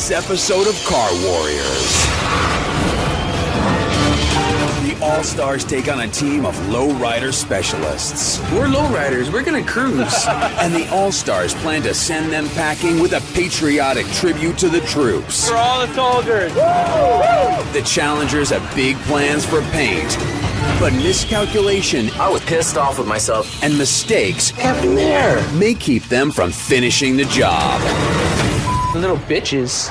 this episode of Car Warriors. The All-Stars take on a team of lowrider specialists. We're lowriders. We're going to cruise. And the All-Stars plan to send them packing with a patriotic tribute to the troops. For all the soldiers. The challengers have big plans for paint. But miscalculation, I was pissed off with myself. And mistakes What happened there? may keep them from finishing the job. Little bitches.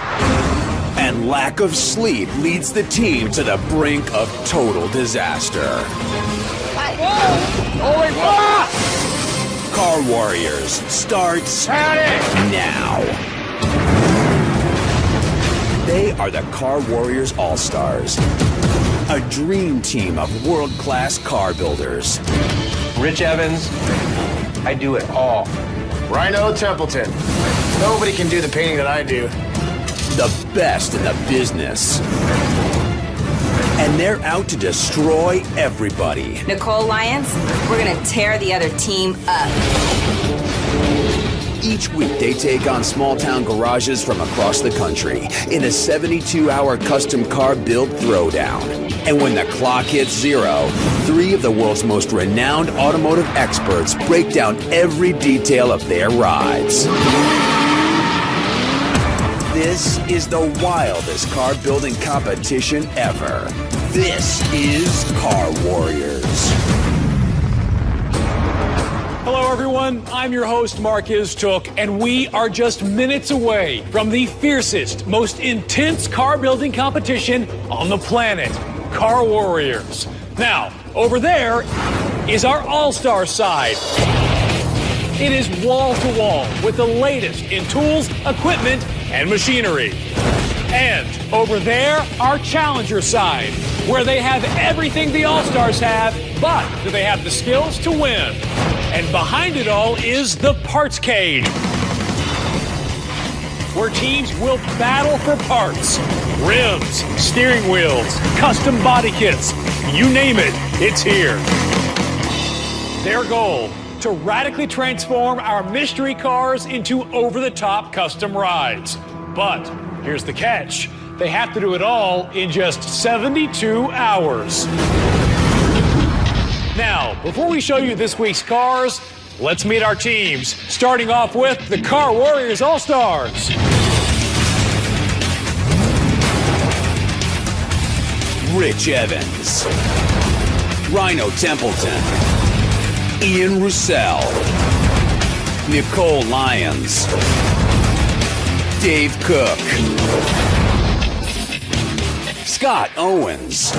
And lack of sleep leads the team to the brink of total disaster. Car Warriors starts now. They are the Car Warriors All-Stars, a dream team of world-class car builders. Rich Evans, I do it all. Rhino Templeton. Nobody can do the painting that I do. The best in the business. And they're out to destroy everybody. Nicole Lyons, we're gonna tear the other team up. Each week, they take on small-town garages from across the country in a 72-hour custom car build throwdown. And when the clock hits 0, 3 of the world's most renowned automotive experts break down every detail of their rides. This is the wildest car building competition ever. This is Car Warriors. Hello, everyone. I'm your host, Mark Iztook, and we are just minutes away from the fiercest, most intense car building competition on the planet, Car Warriors. Now, over there is our All-Star side. It is wall-to-wall with the latest in tools, equipment, and machinery. And over there, our Challenger side, where they have everything the All-Stars have, but do they have the skills to win? And behind it all is the Parts Cage, where teams will battle for parts. Rims, steering wheels, custom body kits, you name it, it's here. Their goal, to radically transform our mystery cars into over-the-top custom rides. But here's the catch. They have to do it all in just 72 hours. Now, before we show you this week's cars, let's meet our teams, starting off with the Car Warriors All-Stars. Rich Evans, Rhino Templeton, Ian Roussel, Nicole Lyons, Dave Cook, Scott Owens,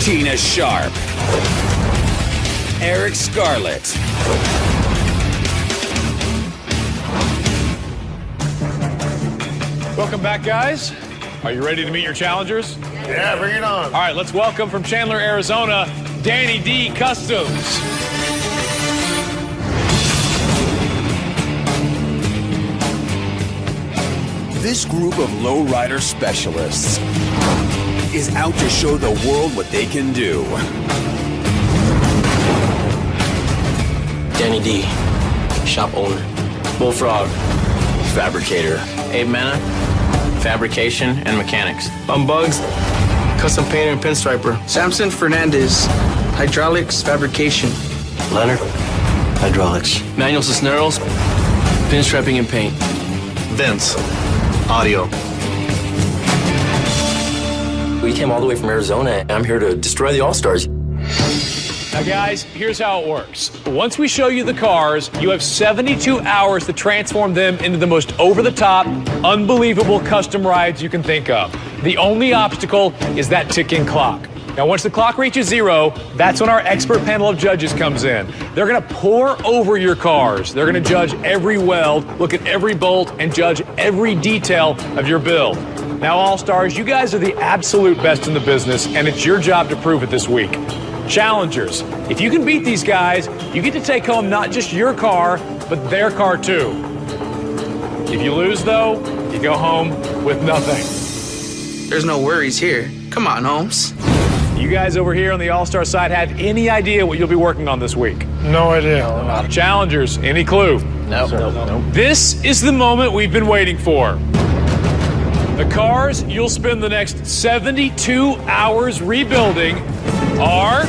Tina Sharp, Eric Scarlett, Welcome back, guys. Are you ready to meet your challengers? Yeah, bring it on. All right, let's welcome from Chandler, Arizona, Danny D. Customs. This group of lowrider specialists is out to show the world what they can do. Danny D, shop owner. Bullfrog, fabricator. Abe Manna, fabrication and mechanics. I'm Bugs, custom painter and pinstriper. Samson Fernandez, hydraulics fabrication. Leonard, hydraulics. Manuel Cisneros, pinstriping and paint. Vince, audio. We came all the way from Arizona, and I'm here to destroy the All-Stars. Now, guys, here's how it works. Once we show you the cars, you have 72 hours to transform them into the most over-the-top, unbelievable custom rides you can think of. The only obstacle is that ticking clock. Now, once the clock reaches 0, that's when our expert panel of judges comes in. They're going to pore over your cars. They're going to judge every weld, look at every bolt, and judge every detail of your build. Now, All-Stars, you guys are the absolute best in the business, and it's your job to prove it this week. Challengers, if you can beat these guys, you get to take home not just your car, but their car too. If you lose, though, you go home with nothing. There's no worries here. Come on, Holmes. You guys over here on the All-Star side have any idea what you'll be working on this week? No idea. Challengers, any clue? Nope. This is the moment we've been waiting for. The cars you'll spend the next 72 hours rebuilding are...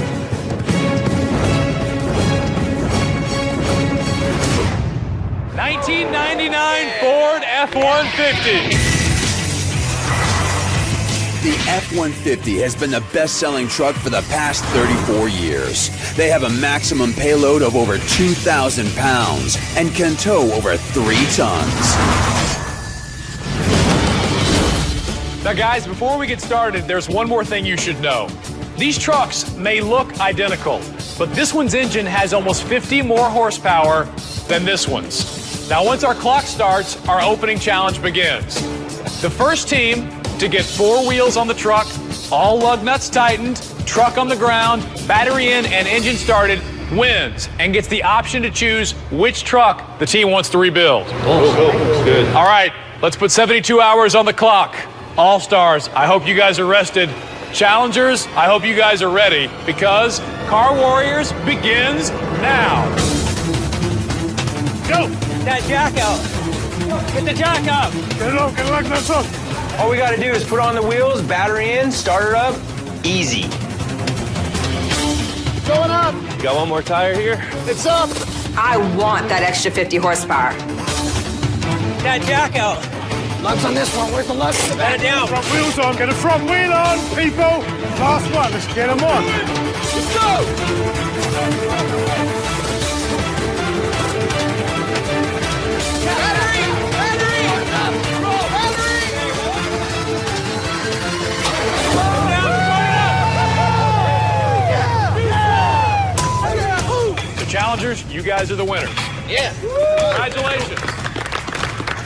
...1999 Ford F-150. The F-150 has been the best-selling truck for the past 34 years. They have a maximum payload of over 2,000 pounds and can tow over 3 tons. Now, guys, before we get started, there's one more thing you should know. These trucks may look identical, but this one's engine has almost 50 more horsepower than this one's. Now, once our clock starts, our opening challenge begins. The first team to get 4 wheels on the truck, all lug nuts tightened, truck on the ground, battery in, and engine started, wins and gets the option to choose which truck the team wants to rebuild. Good. All right, let's put 72 hours on the clock. All-Stars, I hope you guys are rested. Challengers, I hope you guys are ready, because Car Warriors begins now. Go! Get that jack out. Get the jack out. Get it up, that's up. All we gotta do is put on the wheels, battery in, start her up. Easy. Going up. Got one more tire here? It's up. I want that extra 50 horsepower. Get that jack out. Lugs on this one. Where's the lugs? Let it down. Front wheels on, get a front wheel on, people. Last one, let's get them on. Let's go. Battery! Battery! Roll, battery! So challengers, you guys are the winners. Yeah. Congratulations.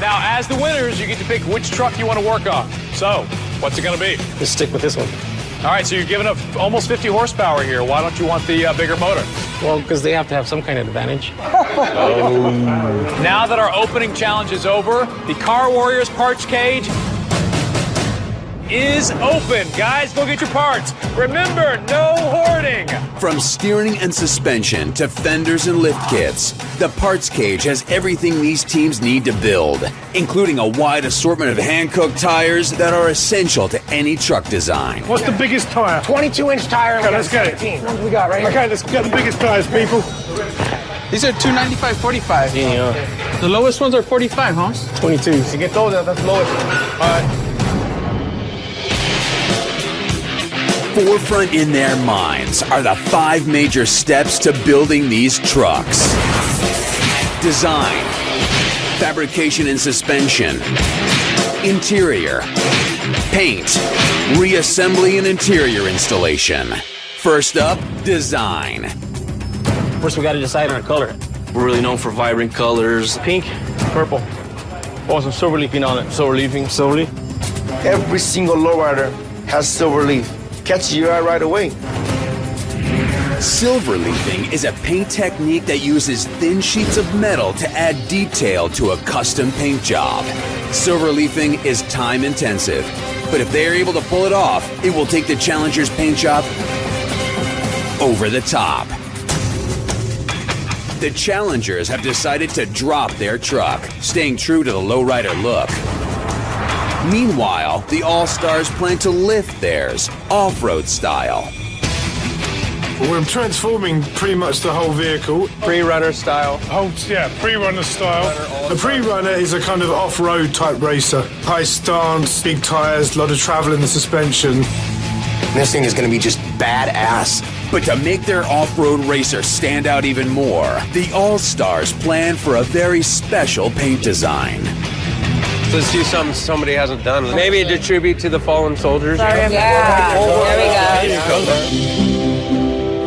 Now, as the winners, you get to pick which truck you want to work on. So, what's it going to be? Let's stick with this one. All right, so you're giving up almost 50 horsepower here. Why don't you want the bigger motor? Well, because they have to have some kind of advantage. Now that our opening challenge is over, the Car Warriors parts cage is open. Guys, go get your parts. Remember, no hoarding. From steering and suspension to fenders and lift kits, the parts cage has everything these teams need to build, including a wide assortment of Hankook tires that are essential to any truck design. What's the biggest tire? 22-inch tire. Okay, let's get it. 17. What do we got right here? Okay, let's get the biggest tires, people. These are 295/45. Yeah. The lowest ones are 45, huh? 22s. You get those, that's lowest. All right. Forefront in their minds are the 5 major steps to building these trucks. Design, fabrication and suspension, interior, paint, reassembly and interior installation. First up, design. First, we got to decide on our color. We're really known for vibrant colors. Pink, purple. Oh, some silver leafing on it. Silver leafing, silver leaf. Every single lowrider has silver leaf. Catches your eye right away. Silver leafing is a paint technique that uses thin sheets of metal to add detail to a custom paint job. Silver leafing is time intensive, but if they're able to pull it off, it will take the Challenger's paint job over the top. The Challengers have decided to drop their truck, staying true to the lowrider look. Meanwhile, the All-Stars plan to lift theirs, off-road style. We're transforming pretty much the whole vehicle. Pre-runner style. Pre-runner style. A pre-runner is a kind of off-road type racer. High stance, big tires, a lot of travel in the suspension. This thing is going to be just badass. But to make their off-road racer stand out even more, the All-Stars plan for a very special paint design. Let's do something somebody hasn't done. Maybe a tribute to the fallen soldiers. Yeah, there we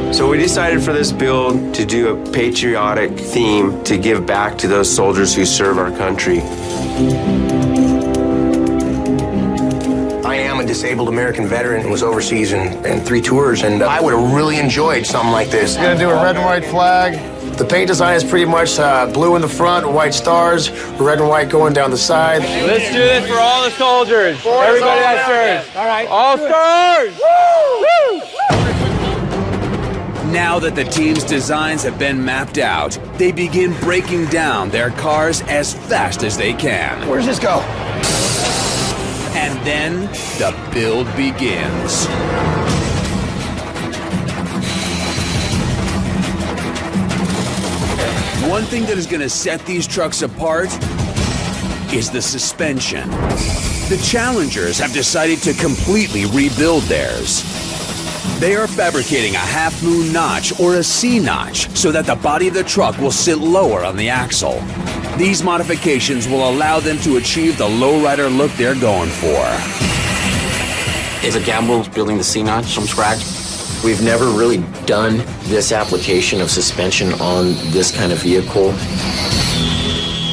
go. So we decided for this build to do a patriotic theme to give back to those soldiers who serve our country. I am a disabled American veteran and was overseas in 3 tours, and I would have really enjoyed something like this. We're gonna do a red and white flag. The paint design is pretty much blue in the front, white stars, red and white going down the side. Let's do this for all the soldiers. Everybody that serves. All right. All stars! Woo! Now that the team's designs have been mapped out, they begin breaking down their cars as fast as they can. Where's this go? And then the build begins. One thing that is going to set these trucks apart is the suspension. The Challengers have decided to completely rebuild theirs. They are fabricating a half-moon notch or a C-notch so that the body of the truck will sit lower on the axle. These modifications will allow them to achieve the lowrider look they're going for. It's a gamble building the C-notch from scratch. We've never really done this application of suspension on this kind of vehicle.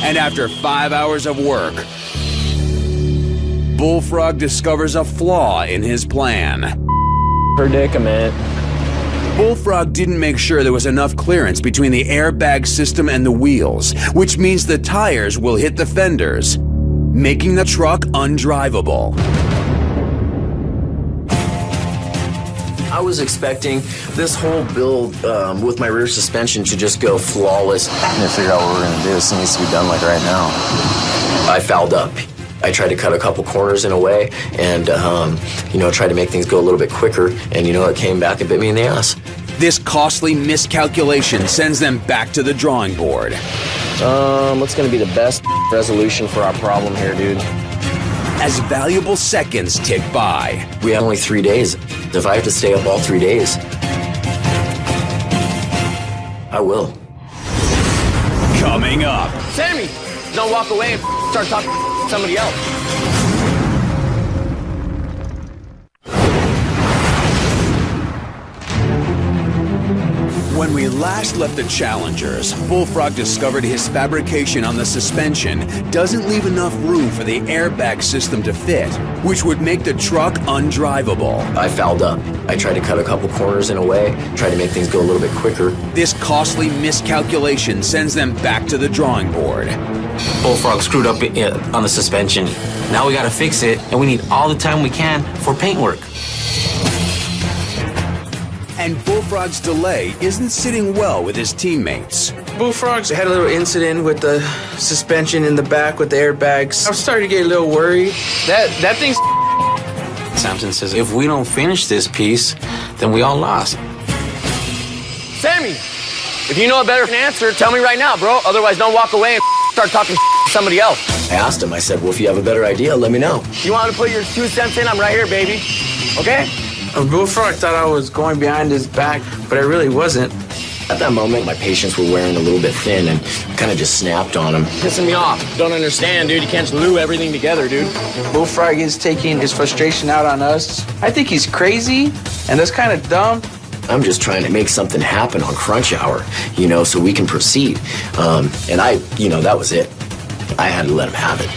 And after 5 hours of work, Bullfrog discovers a flaw in his plan. Predicament. Bullfrog didn't make sure there was enough clearance between the airbag system and the wheels, which means the tires will hit the fenders, making the truck undrivable. I was expecting this whole build with my rear suspension to just go flawless. I need to figure out what we're gonna do. This needs to be done like right now. I fouled up. I tried to cut a couple corners in a way and, try to make things go a little bit quicker. And, it came back and bit me in the ass. This costly miscalculation sends them back to the drawing board. What's going to be the best resolution for our problem here, dude? As valuable seconds tick by. We have only 3 days. If I have to stay up all 3 days, I will. Coming up. Sammy, don't walk away and start talking to somebody else. When we last left the Challengers, Bullfrog discovered his fabrication on the suspension doesn't leave enough room for the airbag system to fit, which would make the truck undrivable. I fouled up. I tried to cut a couple corners in a way, tried to make things go a little bit quicker. This costly miscalculation sends them back to the drawing board. Bullfrog screwed up on the suspension. Now we gotta fix it, and we need all the time we can for paint work. And Bullfrog's delay isn't sitting well with his teammates. Bullfrogs had a little incident with the suspension in the back with the airbags. I'm starting to get a little worried. That thing's... Samson says, if we don't finish this piece, then we all lost. Sammy, if you know a better answer, tell me right now, bro. Otherwise, don't walk away and start talking to somebody else. I asked him, I said, well, if you have a better idea, let me know. You want to put your 2 cents in? I'm right here, baby. Okay? Bullfrog thought I was going behind his back, but I really wasn't. At that moment, my patience were wearing a little bit thin and kind of just snapped on him. Pissing me off. Don't understand, dude. You can't just glue everything together, dude. Bullfrog is taking his frustration out on us. I think he's crazy, and that's kind of dumb. I'm just trying to make something happen on crunch hour, so we can proceed. And that was it. I had to let him have it.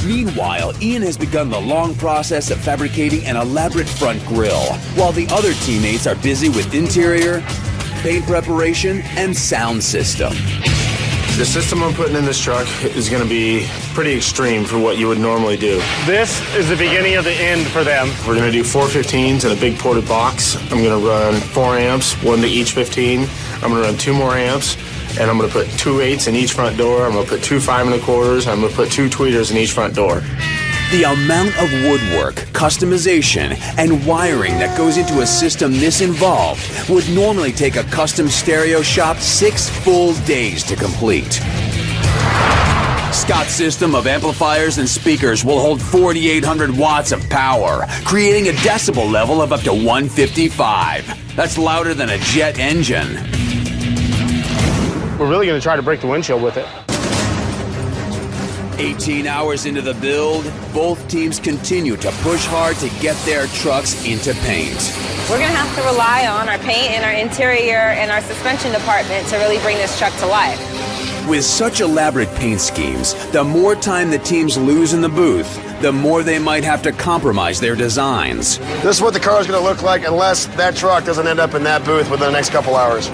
Meanwhile, Ian has begun the long process of fabricating an elaborate front grille, while the other teammates are busy with interior, paint preparation, and sound system. The system I'm putting in this truck is going to be pretty extreme for what you would normally do. This is the beginning of the end for them. We're going to do 4 15s in a big ported box. I'm going to run 4 amps, 1 to each 15. I'm going to run 2 more amps. And I'm going to put 2 8s in each front door. I'm going to put 2 5 1/4s. I'm going to put 2 tweeters in each front door. The amount of woodwork, customization, and wiring that goes into a system this involved would normally take a custom stereo shop 6 full days to complete. Scott's system of amplifiers and speakers will hold 4,800 watts of power, creating a decibel level of up to 155. That's louder than a jet engine. We're really going to try to break the windshield with it. 18 hours into the build, both teams continue to push hard to get their trucks into paint. We're going to have to rely on our paint and our interior and our suspension department to really bring this truck to life. With such elaborate paint schemes, the more time the teams lose in the booth, the more they might have to compromise their designs. This is what the car is going to look like unless that truck doesn't end up in that booth within the next couple hours.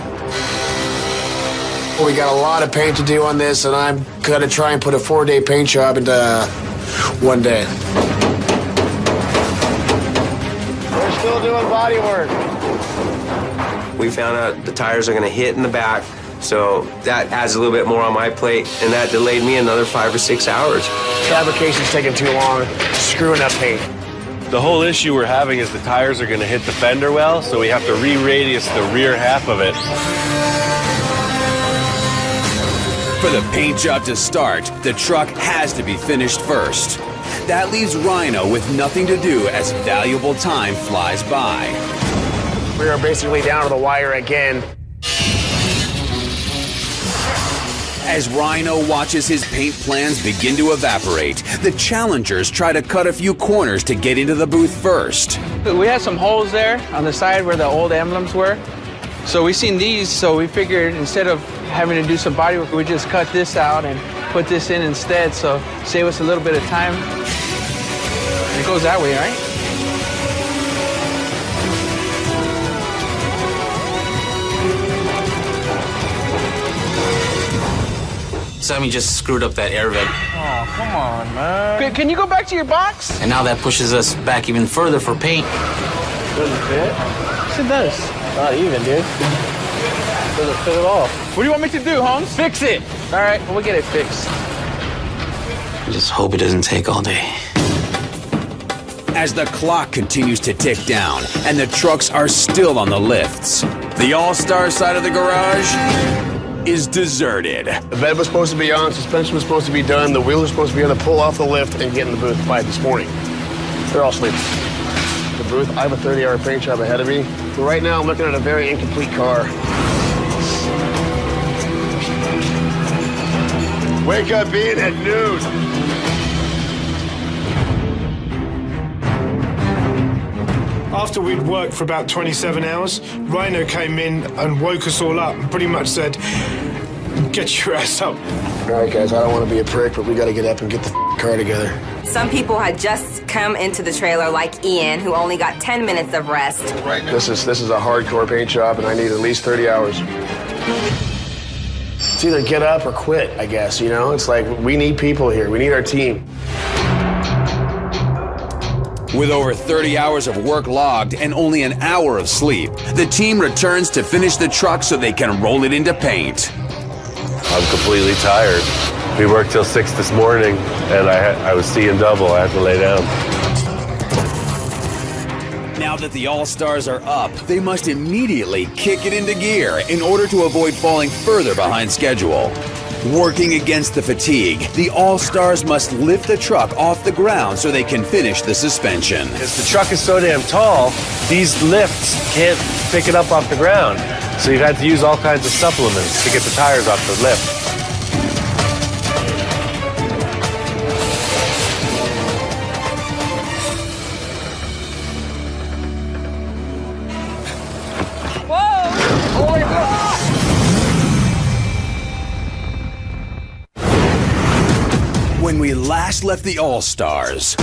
We got a lot of paint to do on this, and I'm going to try and put a 4-day paint job into 1 day. There's Still doing body work. We found out the tires are going to hit in the back, so that adds a little bit more on my plate, and that delayed me another 5 or 6 hours. Fabrication's taking too long, screwing up paint. The whole issue we're having is the tires are going to hit the fender well, so we have to re-radius the rear half of it. For the paint job to start, the truck has to be finished first. That leaves Rhino with nothing to do as valuable time flies by. We are basically down to the wire again. As Rhino watches his paint plans begin to evaporate, the challengers try to cut a few corners to get into the booth first. We had some holes there on the side where the old emblems were. So we seen these, so we figured instead of having to do some body work, we just cut this out and put this in instead, so save us a little bit of time. It goes that way, right? Sammy just screwed up that air vent. Oh, come on, man. Can you go back to your box? And now that pushes us back even further for paint. Doesn't fit. Yes, it does. Not even, dude. Doesn't fit at all. What do you want me to do, Holmes? Fix it. All right, we'll get it fixed. I just hope it doesn't take all day. As the clock continues to tick down and the trucks are still on the lifts, the All-Star side of the garage is deserted. The bed was supposed to be on, suspension was supposed to be done, the wheels were supposed to be on to pull off the lift and get in the booth by this morning. They're all sleeping. The booth, I have a 30-hour paint job ahead of me. But right now, I'm looking at a very incomplete car. Wake up, Ian, at noon. After we'd worked for about 27 hours, Rhino came in and woke us all up and pretty much said, get your ass up. All right, guys, I don't want to be a prick, but we got to get up and get the car together. Some people had just come into the trailer, like Ian, who only got 10 minutes of rest. This is a hardcore paint job, and I need at least 30 hours. It's either get up or quit, I guess, you know? It's like, we need people here. We need our team. With over 30 hours of work logged and only an hour of sleep, the team returns to finish the truck so they can roll it into paint. I'm completely tired. We worked till 6 this morning, and I was seeing double. I had to lay down. Now that the All-Stars are up, they must immediately kick it into gear in order to avoid falling further behind schedule. Working against the fatigue, the All-Stars must lift the truck off the ground so they can finish the suspension. Because the truck is so damn tall, these lifts can't pick it up off the ground. So you've had to use all kinds of supplements to get the tires off the lift. When we last left the All-Stars,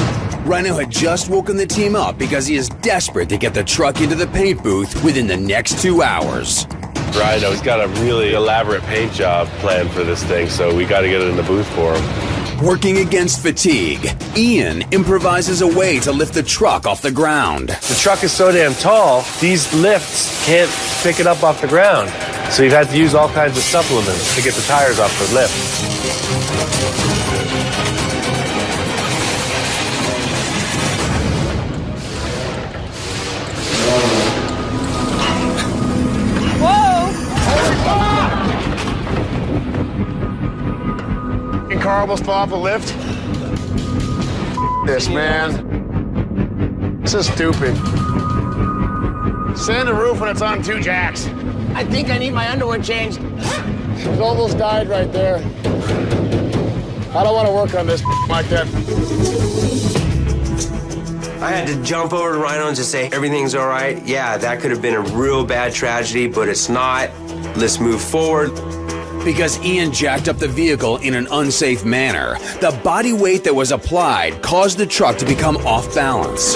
Rhino had just woken the team up because he is desperate to get the truck into the paint booth within the next 2 hours. Rhino's got a really elaborate paint job planned for this thing, so we got to get it in the booth for him. Working against fatigue, Ian improvises a way to lift the truck off the ground. The truck is so damn tall, these lifts can't pick it up off the ground. So you've had to use all kinds of supplements to get the tires off the lift. Car almost fell off the lift. This, man. This is stupid. Sand the roof when it's on 2 jacks. I think I need my underwood changed. It almost died right there. I don't want to work on this like that. I had to jump over to Rhino and just say, everything's all right. Yeah, that could have been a real bad tragedy, but it's not. Let's move forward. Because Ian jacked up the vehicle in an unsafe manner, the body weight that was applied caused the truck to become off balance.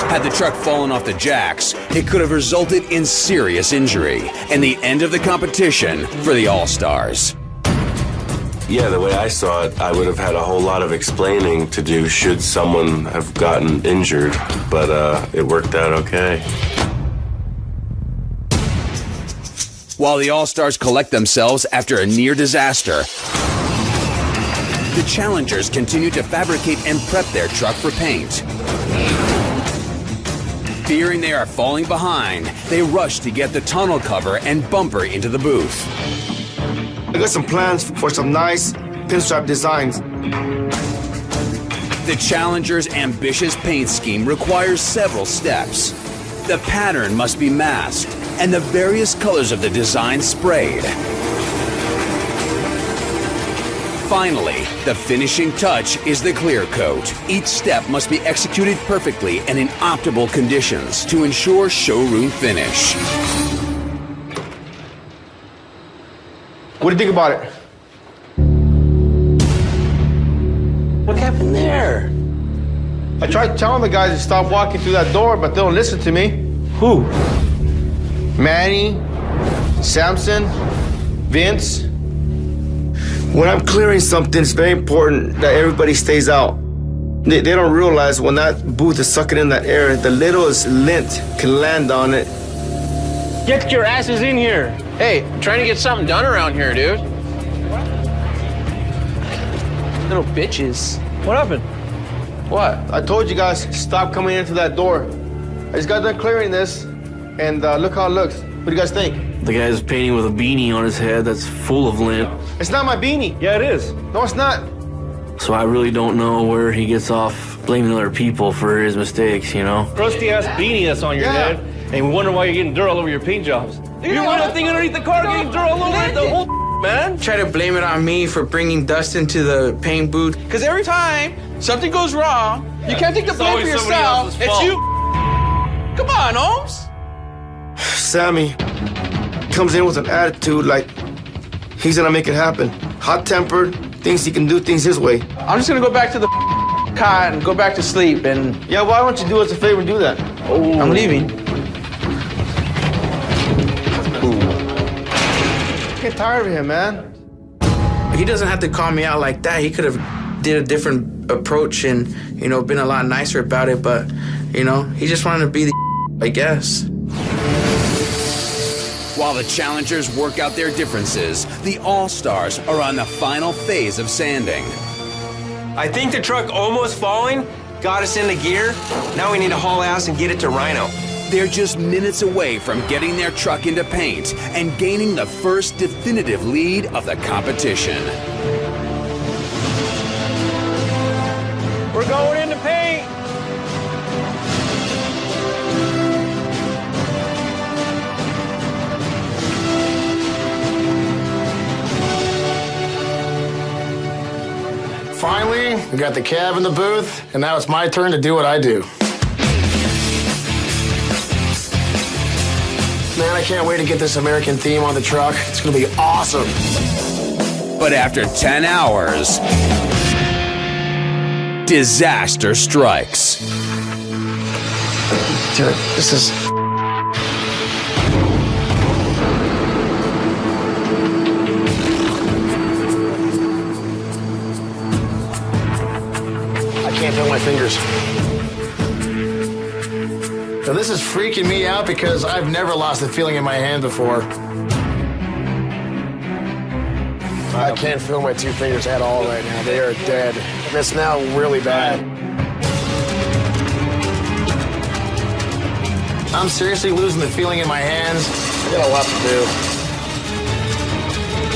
Had the truck fallen off the jacks, it could have resulted in serious injury and the end of the competition for the All-Stars. Yeah, the way I saw it, I would have had a whole lot of explaining to do should someone have gotten injured, but it worked out okay. While the All-Stars collect themselves after a near disaster, the challengers continue to fabricate and prep their truck for paint. Fearing they are falling behind, they rush to get the tonneau cover and bumper into the booth. I got some plans for some nice pinstripe designs. The challenger's ambitious paint scheme requires several steps. The pattern must be masked and the various colors of the design sprayed. Finally, the finishing touch is the clear coat. Each step must be executed perfectly and in optimal conditions to ensure showroom finish. What do you think about it? What happened there? I tried telling the guys to stop walking through that door, but they don't listen to me. Who? Manny, Samson, Vince. When I'm clearing something, it's very important that everybody stays out. They don't realize when that booth is sucking in that air, the littlest lint can land on it. Get your asses in here. Hey, I'm trying to get something done around here, dude. Little bitches. What happened? What? I told you guys, stop coming into that door. I just got done clearing this, and look how it looks. What do you guys think? The guy's painting with a beanie on his head that's full of lint. It's not my beanie. Yeah, it is. No, it's not. So I really don't know where he gets off blaming other people for his mistakes, you know? Crusty-ass beanie that's on your head, and we wonder why you're getting dirt all over your paint jobs. You know that thing underneath the car getting dirt all over it, the whole man? Try to blame it on me for bringing dust into the paint booth. Because every time something goes wrong, you can't take the blame for yourself. It's you. Come on, Holmes. Sammy comes in with an attitude like he's gonna make it happen. Hot-tempered, thinks he can do things his way. I'm just gonna go back to the cot and go back to sleep and... Yeah, why don't you do us a favor and do that? Oh. I'm leaving. Get tired of him, man. He doesn't have to call me out like that. He could have did a different approach and, you know, been a lot nicer about it, but, you know, he just wanted to be the I guess. While the challengers work out their differences, the All-Stars are on the final phase of sanding. I think the truck almost falling got us into gear. Now we need to haul ass and get it to Rhino. They're just minutes away from getting their truck into paint and gaining the first definitive lead of the competition. We're going into paint. Finally, we got the cab in the booth, and now it's my turn to do what I do. Man, I can't wait to get this American theme on the truck. It's gonna be awesome. But after 10 hours, disaster strikes. Dude, this is... I can't feel my fingers. Now, this is freaking me out because I've never lost the feeling in my hand before. I can't feel my two fingers at all right now. They are dead. And it's now really bad. I'm seriously losing the feeling in my hands. I got a lot to do.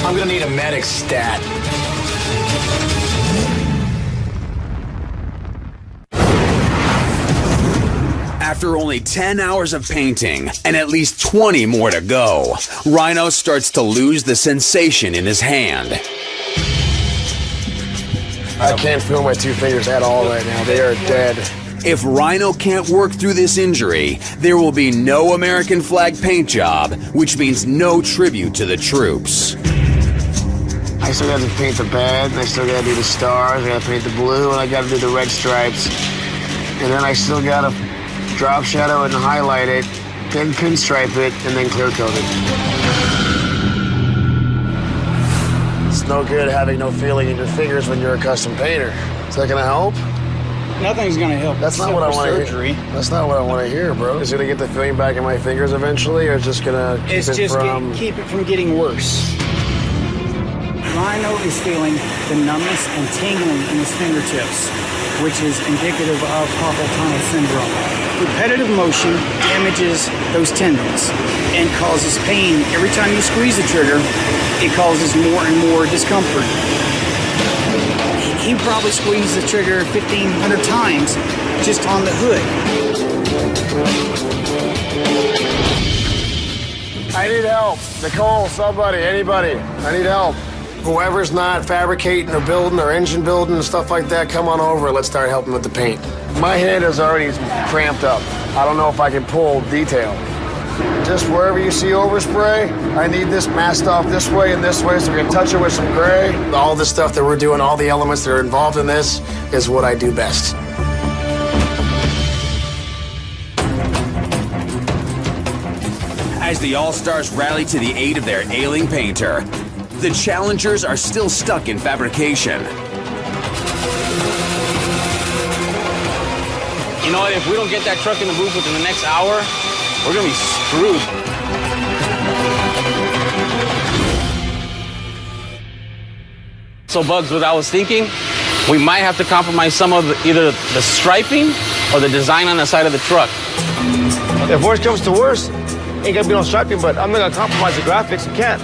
I'm gonna need a medic stat. After only 10 hours of painting and at least 20 more to go, Rhino starts to lose the sensation in his hand. I can't feel my two fingers at all right now. They are dead. If Rhino can't work through this injury, there will be no American flag paint job, which means no tribute to the troops. I still got to paint the bed, and I still got to do the stars, I got to paint the blue, and I got to do the red stripes. And then I still got to drop shadow and highlight it, then pinstripe it, and then clear coat it. it's no good having no feeling in your fingers when you're a custom painter. Is that gonna help? Nothing's gonna help. That's not what I want to hear. That's not what I want to hear, bro. Is it gonna get the feeling back in my fingers eventually, or is it just gonna keep keep it from getting worse? Rhino is feeling the numbness and tingling in his fingertips, which is indicative of carpal tunnel syndrome. Repetitive motion damages those tendons and causes pain. Every time you squeeze the trigger, it causes more and more discomfort. He probably squeezed the trigger 1,500 times just on the hood. I need help. Nicole, somebody, anybody. I need help. Whoever's not fabricating or building or engine building and stuff like that, come on over. Let's start helping with the paint. My hand is already cramped up. I don't know if I can pull detail. Just wherever you see overspray, I need this masked off this way and this way so we can touch it with some gray. All the stuff that we're doing, all the elements that are involved in this is what I do best. As the All-Stars rally to the aid of their ailing painter, the challengers are still stuck in fabrication. You know what? If we don't get that truck in the booth within the next hour, we're gonna be screwed. So, Bugs, what I was thinking, we might have to compromise some of either the striping or the design on the side of the truck. If worst comes to worst, ain't gonna be no striping, but I'm not gonna compromise the graphics. We can't.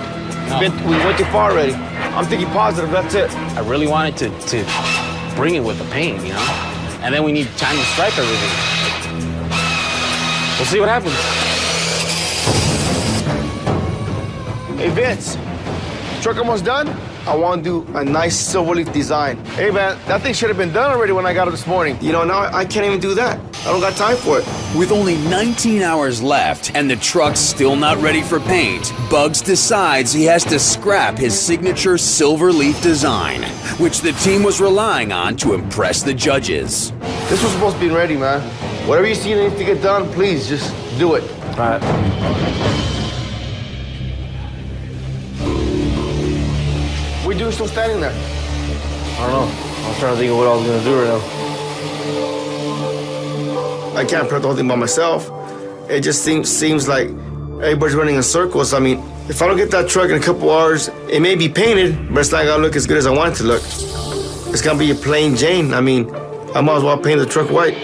We went too far already. I'm thinking positive, that's it. I really wanted to bring it with the paint, you know? And then we need time to stripe everything. We'll see what happens. Hey, Vince, truck almost done? I want to do a nice silver leaf design. Hey, man, that thing should have been done already when I got it this morning. You know, now I can't even do that. I don't got time for it. With only 19 hours left and the truck's still not ready for paint, Bugs decides he has to scrap his signature silver leaf design, which the team was relying on to impress the judges. This was supposed to be ready, man. Whatever you see that needs to get done, please just do it. All right. What are you still standing there? I don't know. I'm trying to think of what I was gonna do right now. I can't prep the whole thing by myself. It just seems like everybody's running in circles. I mean, if I don't get that truck in a couple hours, it may be painted, but it's not gonna look as good as I want it to look. It's gonna be a plain Jane. I mean, I might as well paint the truck white.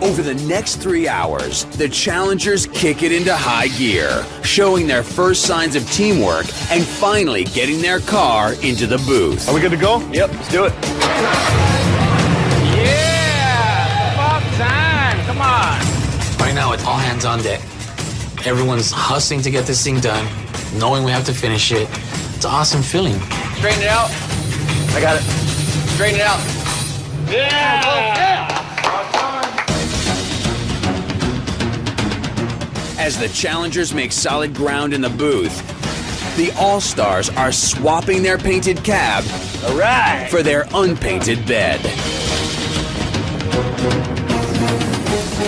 Over the next 3 hours, the challengers kick it into high gear, showing their first signs of teamwork and finally getting their car into the booth. Are we good to go? Yep, let's do it. Yeah! About time! Come on! Right now, it's all hands on deck. Everyone's hustling to get this thing done, knowing we have to finish it. It's an awesome feeling. Straighten it out. I got it. Straighten it out. Yeah! Oh, yeah! As the challengers make solid ground in the booth, the All-Stars are swapping their painted cab for their unpainted bed.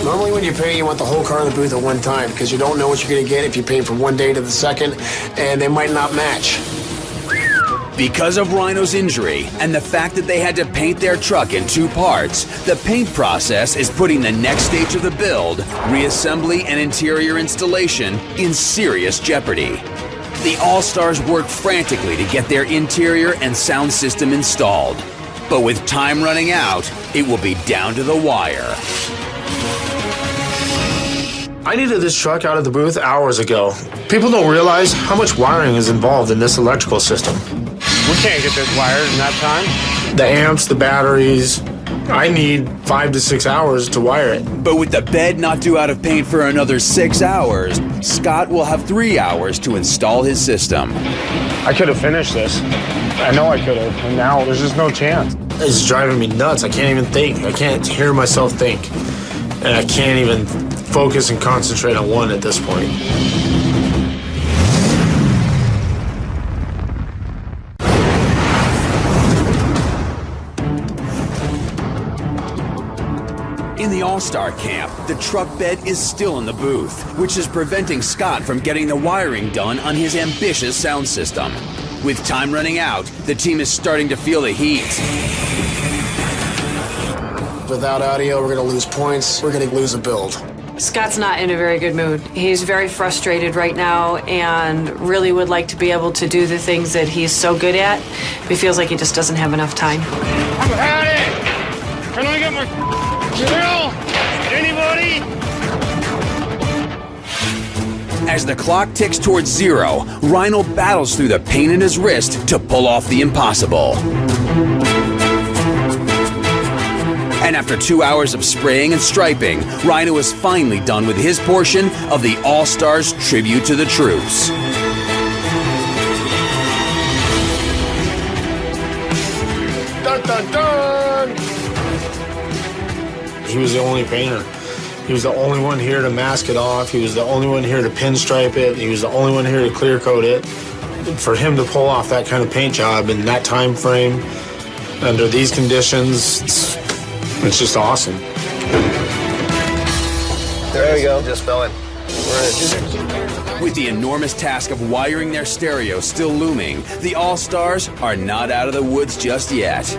Normally when you paint, you want the whole car in the booth at one time because you don't know what you're going to get if you paint from one day to the second, and they might not match. Because of Rhino's injury and the fact that they had to paint their truck in 2 parts, the paint process is putting the next stage of the build, reassembly and interior installation, in serious jeopardy. The All-Stars work frantically to get their interior and sound system installed. But with time running out, it will be down to the wire. I needed this truck out of the booth hours ago. People don't realize how much wiring is involved in this electrical system. We can't get this wired in that time. The amps, the batteries. I need 5 to 6 hours to wire it. But with the bed not due out of paint for another 6 hours, Scott will have 3 hours to install his system. I could have finished this. I know I could have, and now there's just no chance. It's driving me nuts. I can't even think. I can't hear myself think. And I can't even focus and concentrate on one at this point. In the All-Star camp, the truck bed is still in the booth, which is preventing Scott from getting the wiring done on his ambitious sound system. With time running out, the team is starting to feel the heat. Without audio, we're going to lose points. We're going to lose a build. Scott's not in a very good mood. He's very frustrated right now and really would like to be able to do the things that he's so good at. He feels like he just doesn't have enough time. I've had it! Can I get my grill? Anybody? As the clock ticks towards 0, Rhino battles through the pain in his wrist to pull off the impossible. And after 2 hours of spraying and striping, Rhino is finally done with his portion of the All-Stars tribute to the troops. Dun, dun, dun! He was the only painter. He was the only one here to mask it off. He was the only one here to pinstripe it. He was the only one here to clear coat it. For him to pull off that kind of paint job in that time frame, under these conditions, it's just awesome. There we go. Just fell in. With the enormous task of wiring their stereo still looming, the All-Stars are not out of the woods just yet.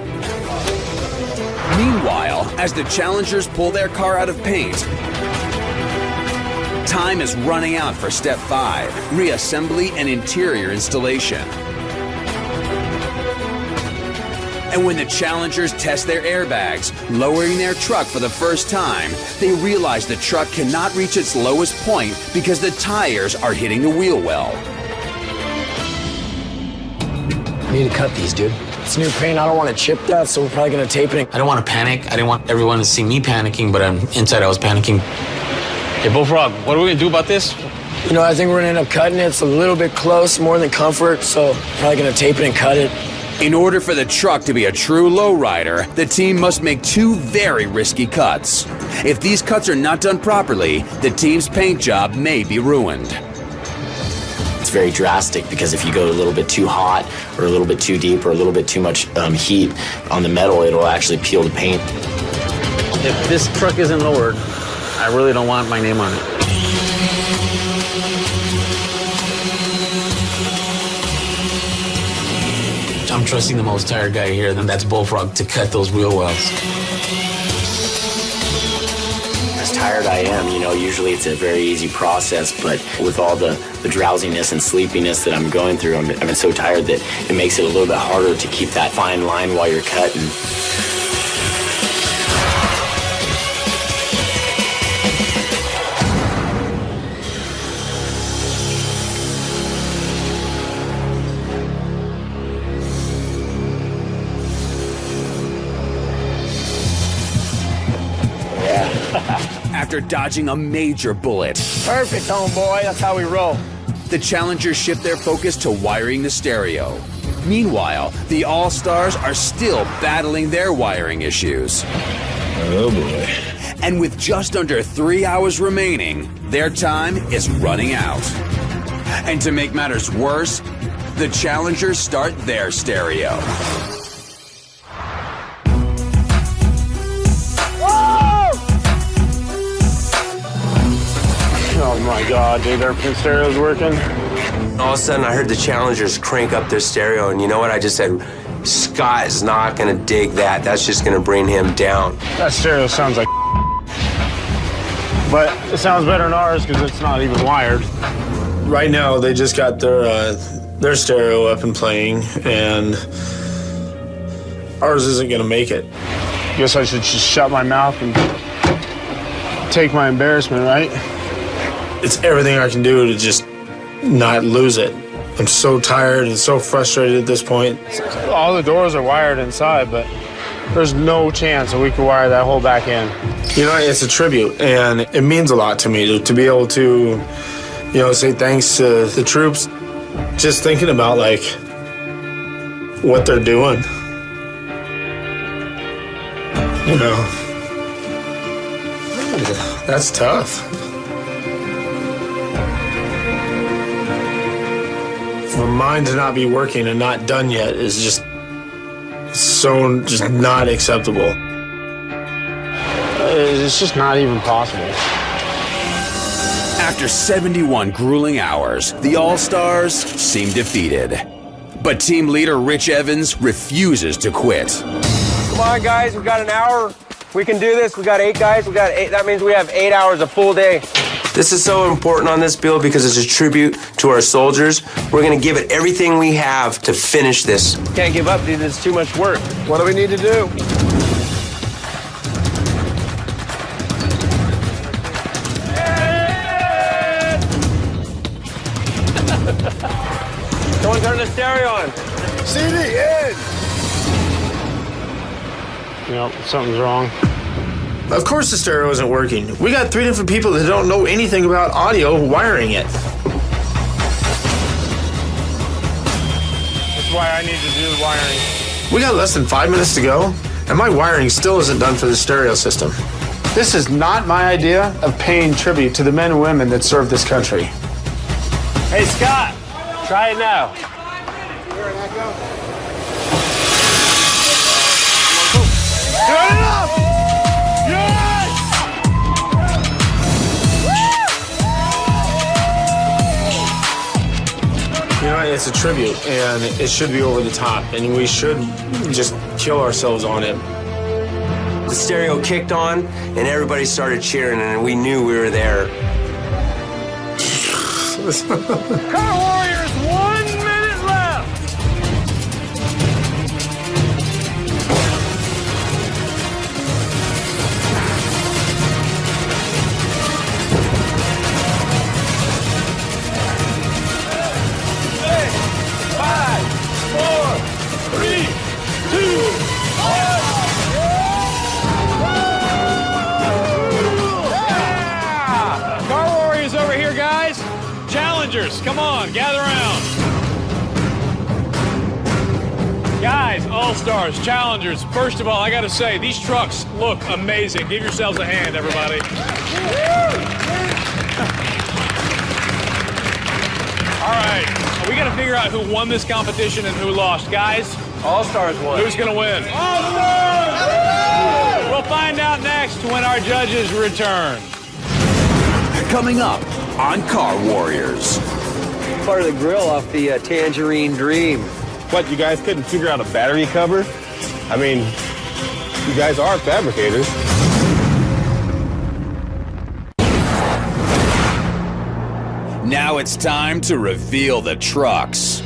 Meanwhile, as the challengers pull their car out of paint, time is running out for Step 5, reassembly and interior installation. And when the challengers test their airbags, lowering their truck for the first time, they realize the truck cannot reach its lowest point because the tires are hitting the wheel well. I need to cut these, dude. It's new paint. I don't want to chip that, so we're probably going to tape it. I don't want to panic. I didn't want everyone to see me panicking, but inside I was panicking. Hey, Bullfrog, what are we going to do about this? You know, I think we're going to end up cutting it. It's a little bit close, more than comfort, so probably going to tape it and cut it. In order for the truck to be a true lowrider, the team must make 2 very risky cuts. If these cuts are not done properly, the team's paint job may be ruined. It's very drastic because if you go a little bit too hot or a little bit too deep or a little bit too much heat on the metal, it'll actually peel the paint. If this truck isn't lowered, I really don't want my name on it. I'm trusting the most tired guy here, and that's Bullfrog, to cut those wheel wells. As tired I am, you know, usually it's a very easy process, but with all the drowsiness and sleepiness that I'm going through, I'm so tired that it makes it a little bit harder to keep that fine line while you're cutting. After dodging a major bullet, Perfect, homeboy. That's how we roll. the challengers shift their focus to wiring the stereo. Meanwhile, the All-Stars are still battling their wiring issues. Oh boy. And with just under 3 hours remaining, their time is running out. And to make matters worse, the challengers start their stereo. Oh my God, dude, our pin stereo's working. All of a sudden, I heard the challengers crank up their stereo, and you know what? I just said, Scott is not going to dig that. That's just going to bring him down. That stereo sounds like but it sounds better than ours because it's not even wired. Right now, they just got their stereo up and playing, and ours isn't going to make it. Guess I should just shut my mouth and take my embarrassment, right? It's everything I can do to just not lose it. I'm so tired and so frustrated at this point. All the doors are wired inside, but there's no chance that we could wire that whole back end. You know, it's a tribute, and it means a lot to me to be able to, you know, say thanks to the troops. Just thinking about, like, what they're doing. You know, that's tough. For mine to not be working and not done yet is just so not acceptable. It's just not even possible. After 71 grueling hours, the All-Stars seem defeated. But team leader Rich Evans refuses to quit. Come on, guys, we got an hour. We can do this. We got 8 guys. That means we have 8 hours, a full day. This is so important on this build because it's a tribute to our soldiers. We're going to give it everything we have to finish this. Can't give up, dude. It's too much work. What do we need to do? Someone turn the stereo on. CD in! Yep, something's wrong. Of course the stereo isn't working. We got 3 different people that don't know anything about audio wiring it. That's why I need to do the wiring. We got less than 5 minutes to go, and my wiring still isn't done for the stereo system. This is not my idea of paying tribute to the men and women that serve this country. Hey, Scott, try it now. Turn it up! Yes! You know, it's a tribute, and it should be over the top, and we should just kill ourselves on it. The stereo kicked on, and everybody started cheering, and we knew we were there. Car Warriors, 1 minute left. Come on, gather around. Guys, All-Stars, challengers, first of all, I gotta say, these trucks look amazing. Give yourselves a hand, everybody. All right, we gotta figure out who won this competition and who lost. Guys? All-Stars won. Who's gonna win? All-Stars! We'll find out next when our judges return. Coming up on Car Warriors. Part of the grill off the Tangerine Dream. What, you guys couldn't figure out a battery cover? I mean, you guys are fabricators. Now it's time to reveal the trucks.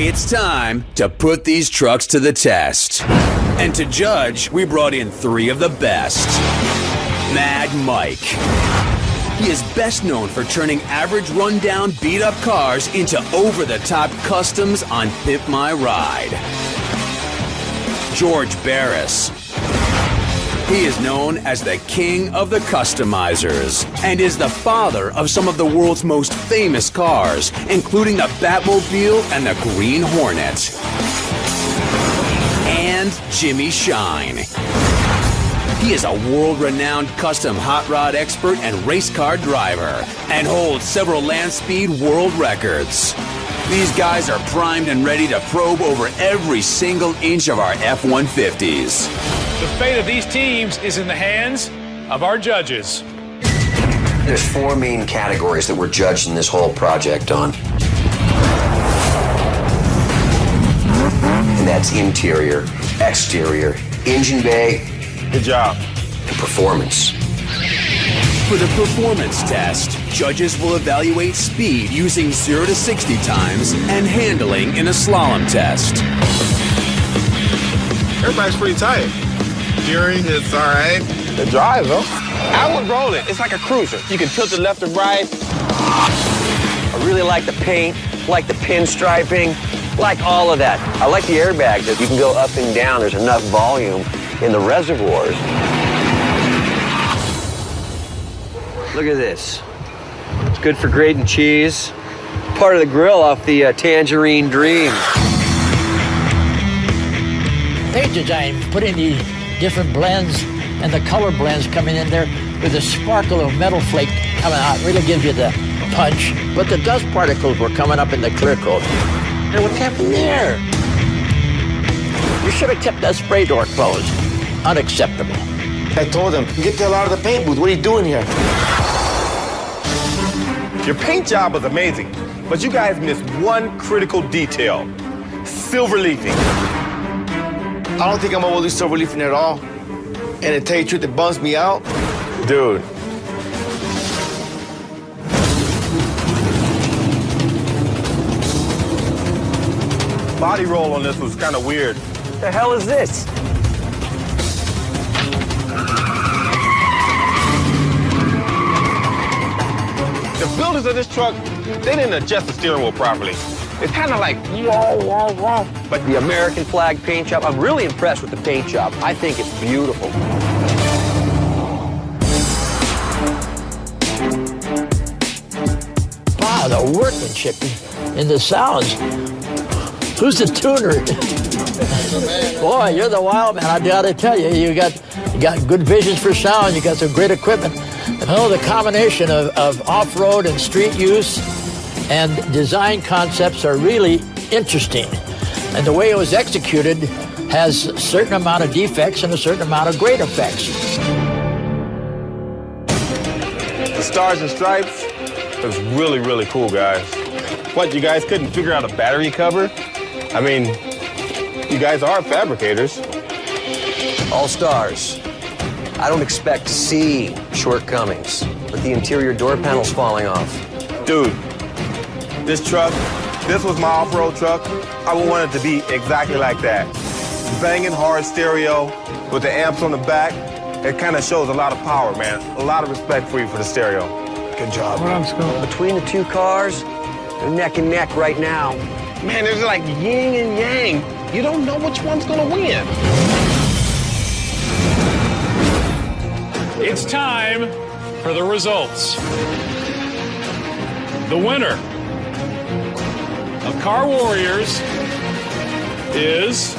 It's time to put these trucks to the test. And to judge, we brought in 3 of the best. Mad Mike. He is best known for turning average rundown beat-up cars into over-the-top customs on Pimp My Ride. George Barris. He is known as the king of the customizers and is the father of some of the world's most famous cars, including the Batmobile and the Green Hornet. And Jimmy Shine. He is a world-renowned custom hot rod expert and race car driver and holds several land speed world records. These guys are primed and ready to probe over every single inch of our F-150s. The fate of these teams is in the hands of our judges. There's 4 main categories that we're judging this whole project on. And that's interior, exterior, engine bay. Good job. And performance. For the performance test, judges will evaluate speed using 0 to 60 times and handling in a slalom test. Everybody's pretty tight. Steering is all right. The drive, though. I would roll it. It's like a cruiser. You can tilt it left and right. I really like the paint, like the pinstriping. Like all of that. I like the airbag that you can go up and down. There's enough volume in the reservoirs. Look at this. It's good for grating cheese. Part of the grill off the Tangerine Dream. Paint design, putting the different blends and the color blends coming in there with the sparkle of metal flake coming out really gives you the punch. But the dust particles were coming up in the clear coat. And what happened there? You should have kept that spray door closed. Unacceptable. I told him, get the hell out of the paint booth. What are you doing here? Your paint job was amazing, but you guys missed one critical detail: silver leafing. I don't think I'm able to do silver leafing at all. And to tell you the truth, it bums me out. Dude. Body roll on this was kind of weird. The hell is this? The builders of this truck, they didn't adjust the steering wheel properly. It's kind of like, whoa, whoa, whoa. But the American flag paint job, I'm really impressed with the paint job. I think it's beautiful. Wow, the workmanship in the sounds. Who's the tuner? Boy, you're the wild man. I gotta tell you, you got good visions for sound. You got some great equipment. Oh, the combination of off-road and street use and design concepts are really interesting. And the way it was executed has a certain amount of defects and a certain amount of great effects. The stars and stripes, it was really, really cool, guys. What, you guys couldn't figure out a battery cover? I mean, you guys are fabricators. All stars. I don't expect to see shortcomings, but the interior door panel's falling off. Dude, this truck, this was my off-road truck. I would want it to be exactly like that. Banging hard stereo with the amps on the back. It kind of shows a lot of power, man. A lot of respect for you for the stereo. Good job. Between the two cars, they're neck and neck right now. Man, there's like yin and yang. You don't know which one's gonna win. It's time for the results. The winner of Car Warriors is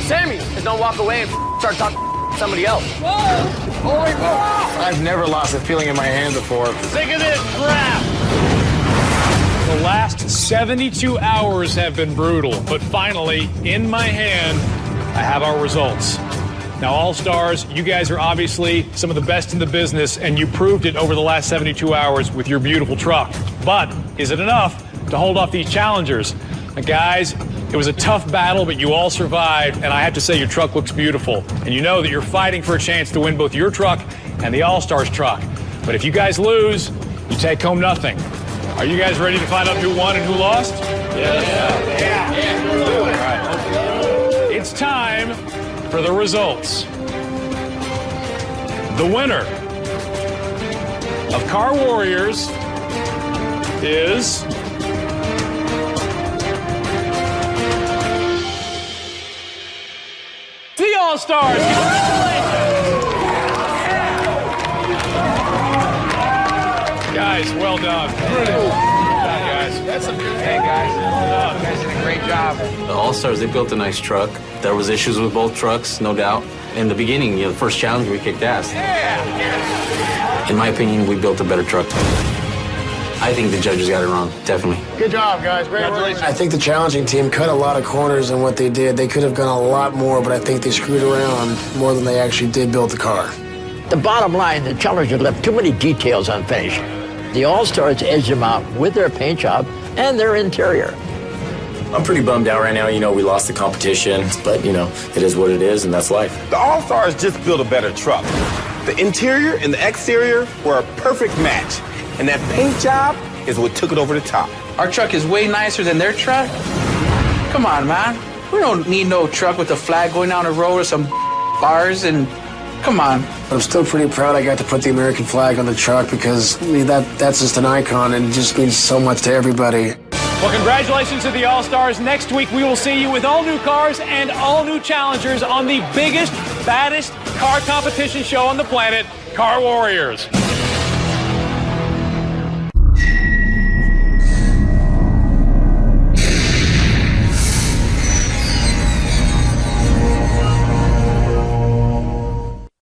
Sammy, just don't walk away and start talking to somebody else. Whoa! Holy fuck! I've never lost a feeling in my hand before. Think of this crap! The last 72 hours have been brutal, but finally, in my hand, I have our results. Now, All-Stars, you guys are obviously some of the best in the business, and you proved it over the last 72 hours with your beautiful truck. But is it enough to hold off these challengers? Now, guys, it was a tough battle, but you all survived, and I have to say your truck looks beautiful. And you know that you're fighting for a chance to win both your truck and the All-Stars truck. But if you guys lose, you take home nothing. Are you guys ready to find out who won and who lost? Yeah. All right. It's time for the results. The winner of Car Warriors is the All-Stars. Guys, well done. Hey guys, you guys did a great job. The All-Stars, they built a nice truck. There was issues with both trucks, no doubt. In the beginning, the first challenge, we kicked ass. In my opinion, we built a better truck. I think the judges got it wrong, definitely. Good job, guys. Great work. I think the challenging team cut a lot of corners in what they did. They could have done a lot more, but I think they screwed around more than they actually did build the car. The bottom line, the challenger left too many details unfinished. The All-Stars edged them out with their paint job and their interior. I'm pretty bummed out right now. We lost the competition, but, it is what it is, and that's life. The All-Stars just built a better truck. The interior and the exterior were a perfect match, and that paint job is what took it over the top. Our truck is way nicer than their truck. Come on, man. We don't need no truck with a flag going down the road or some bars and come on. I'm still pretty proud I got to put the American flag on the truck because that's just an icon and it just means so much to everybody. Well, congratulations to the All-Stars. Next week, we will see you with all new cars and all new challengers on the biggest, baddest car competition show on the planet, Car Warriors.